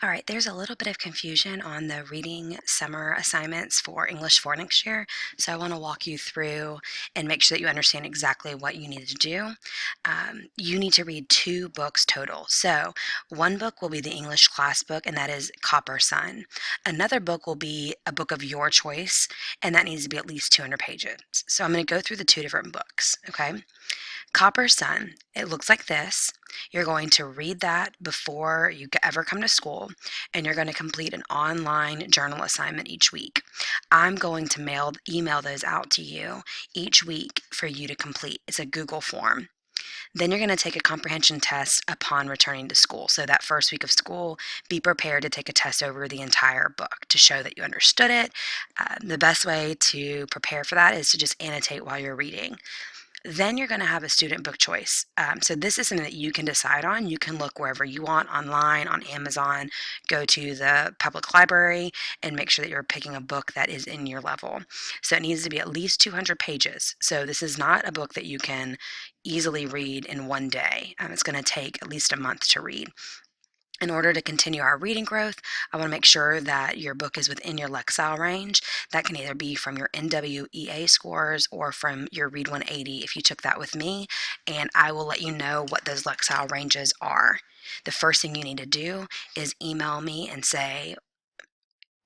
All right, there's a little bit of confusion on the reading summer assignments for English for next year. So I want to walk you through and make sure that you understand exactly what you need to do. You need to read two books total. So one book will be the English class book, and that is Copper Sun. Another book will be a book of your choice, and that needs to be at least 200 pages. So I'm going to go through the two different books, okay? Copper Sun, it looks like this. You're going to read that before you ever come to school, and you're going to complete an online journal assignment each week. I'm going to email those out to you each week for you to complete. It's a Google form. Then you're going to take a comprehension test upon returning to school. So that first week of school, be prepared to take a test over the entire book to show that you understood it. The best way to prepare for that is to just annotate while you're reading. Then you're going to have a student book choice. So this is something that you can decide on. You can look wherever you want, online, on Amazon, go to the public library, and make sure that you're picking a book that is in your level. So it needs to be at least 200 pages. So this is not a book that you can easily read in one day. It's going to take at least a month to read. In order to continue our reading growth, I want to make sure that your book is within your Lexile range. That can either be from your NWEA scores or from your Read 180 if you took that with me, and I will let you know what those Lexile ranges are. The first thing you need to do is email me and say,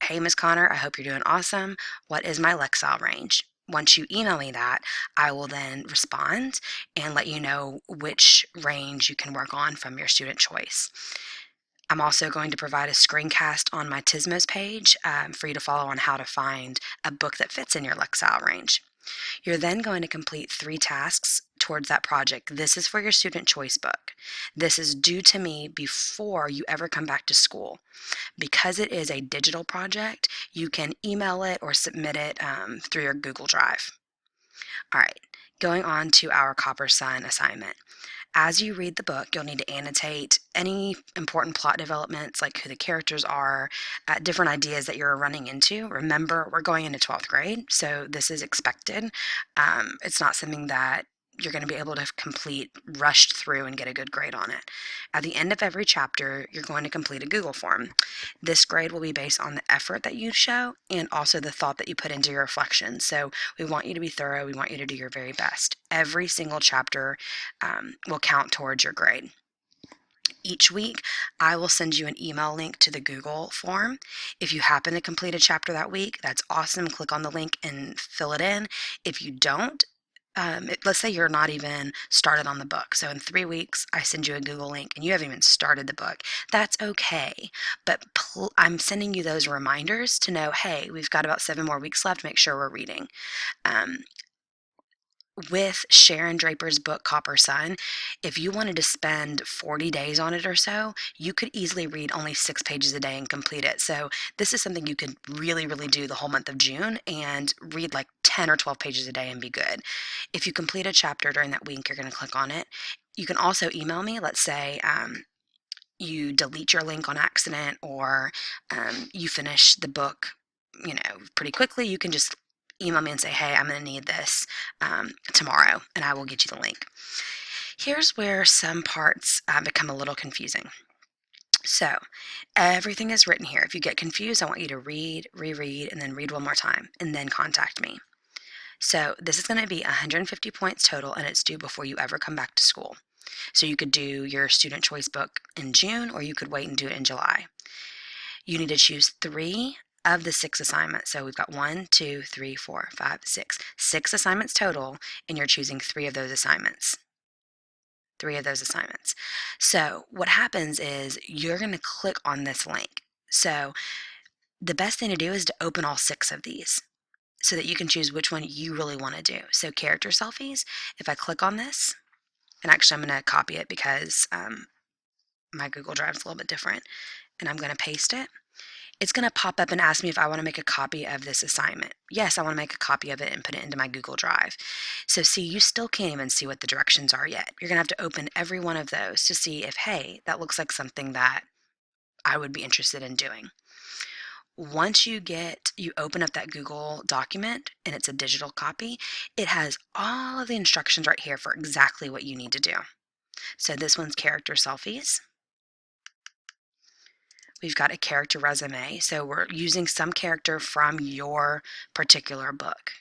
"Hey, Ms. Connor, I hope you're doing awesome. What is my Lexile range?" Once you email me that, I will then respond and let you know which range you can work on from your student choice. I'm also going to provide a screencast on my Tismos page for you to follow on how to find a book that fits in your Lexile range. You're then going to complete 3 tasks towards that project. This is for your student choice book. This is due to me before you ever come back to school. Because it is a digital project, you can email it or submit it through your Google Drive. All right, going on to our Copper Sun assignment. As you read the book, you'll need to annotate any important plot developments, like who the characters are, different ideas that you're running into. Remember, we're going into 12th grade, so this is expected. It's not something that you're going to be able to complete rushed through and get a good grade on it. At the end of every chapter, you're going to complete a Google form. This grade will be based on the effort that you show and also the thought that you put into your reflections. So we want you to be thorough. We want you to do your very best. Every single chapter will count towards your grade. Each week, I will send you an email link to the Google form. If you happen to complete a chapter that week, that's awesome. Click on the link and fill it in. If you don't, let's say you're not even started on the book. So in 3 weeks, I send you a Google link and you haven't even started the book. That's okay. But I'm sending you those reminders to know, hey, we've got about 7 more weeks left. Make sure we're reading. Um, with Sharon Draper's book, Copper Sun, if you wanted to spend 40 days on it or so, you could easily read only 6 pages a day and complete it. So this is something you could really, really do the whole month of June and read like 10 or 12 pages a day and be good. If you complete a chapter during that week, you're going to click on it. You can also email me. Let's say you delete your link on accident, or you finish the book, pretty quickly. You can just email me and say, hey, I'm going to need this tomorrow, and I will get you the link. Here's where some parts become a little confusing. So everything is written here. If you get confused, I want you to read, reread, and then read one more time, and then contact me. So this is going to be 150 points total, and it's due before you ever come back to school. So you could do your student choice book in June, or you could wait and do it in July. You need to choose 3 of the 6 assignments. So we've got 1, 2, 3, 4, 5, 6. 6 assignments total, and you're choosing 3 of those assignments. 3 of those assignments. So what happens is you're going to click on this link. So the best thing to do is to open all 6 of these so that you can choose which one you really want to do. So character selfies, if I click on this, and actually I'm going to copy it because my Google Drive is a little bit different, and I'm going to paste it. It's going to pop up and ask me if I want to make a copy of this assignment. Yes, I want to make a copy of it and put it into my Google Drive. So see, you still can't even see what the directions are yet. You're going to have to open every one of those to see if, hey, that looks like something that I would be interested in doing. Once you open up that Google document and it's a digital copy, it has all of the instructions right here for exactly what you need to do. So this one's character selfies. we've got a character resume. So we're using some character from your particular book.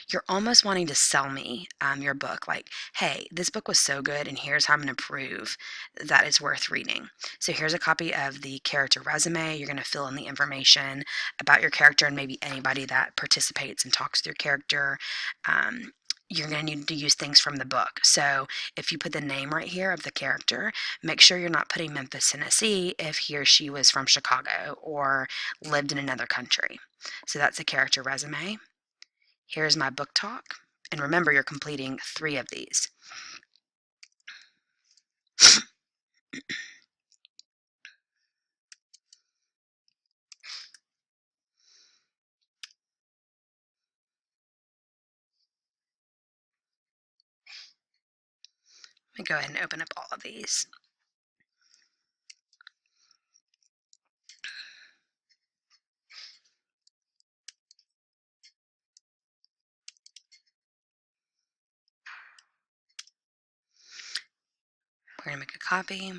You're almost wanting to sell me your book, like, hey, this book was so good, and here's how I'm going to prove that it's worth reading. So here's a copy of the character resume. You're going to fill in the information about your character and maybe anybody that participates and talks with your character. You're going to need to use things from the book. So if you put the name right here of the character, make sure you're not putting Memphis, Tennessee if he or she was from Chicago or lived in another country. So that's a character resume. Here's my book talk. And remember, you're completing 3 of these. Let me go ahead and open up all of these. We're going to make a copy.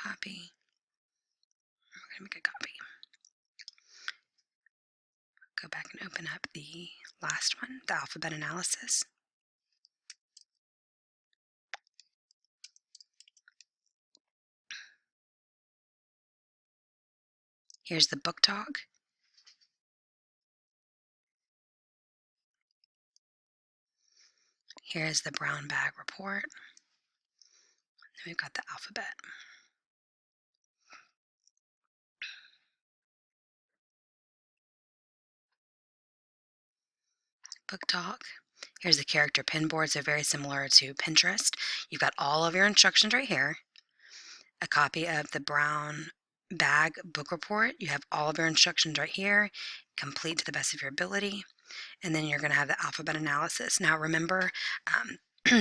Copy. We're going to make a copy. Go back and open up the last one, the alphabet analysis. Here's the book talk. Here's the brown bag report. Then we've got the alphabet. Book talk. Here's the character pin board, so very similar to Pinterest. You've got all of your instructions right here. A copy of the brown bag book report. You have all of your instructions right here. Complete to the best of your ability. And then you're going to have the alphabet analysis. Now remember,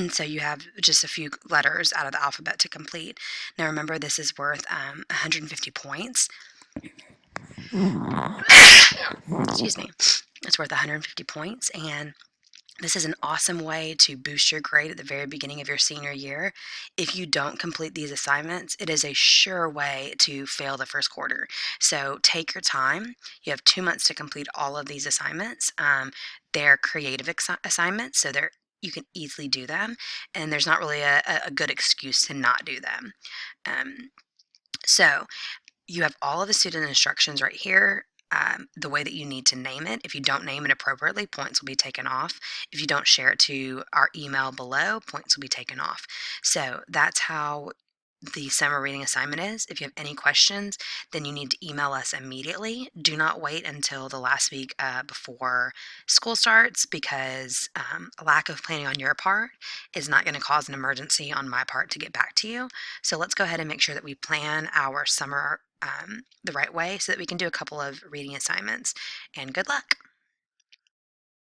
so you have just a few letters out of the alphabet to complete. Now remember, this is worth 150 points. Excuse me. It's worth 150 points, and this is an awesome way to boost your grade at the very beginning of your senior year. If you don't complete these assignments, it is a sure way to fail the first quarter. So take your time. You have 2 months to complete all of these assignments. They're creative assignments, so you can easily do them, and there's not really a good excuse to not do them. So you have all of the student instructions right here. The way that you need to name it. If you don't name it appropriately, points will be taken off. If you don't share it to our email below, points will be taken off. So that's how the summer reading assignment is. If you have any questions, then you need to email us immediately. Do not wait until the last week before school starts, because a lack of planning on your part is not going to cause an emergency on my part to get back to you. So let's go ahead and make sure that we plan our summer the right way so that we can do a couple of reading assignments. And good luck.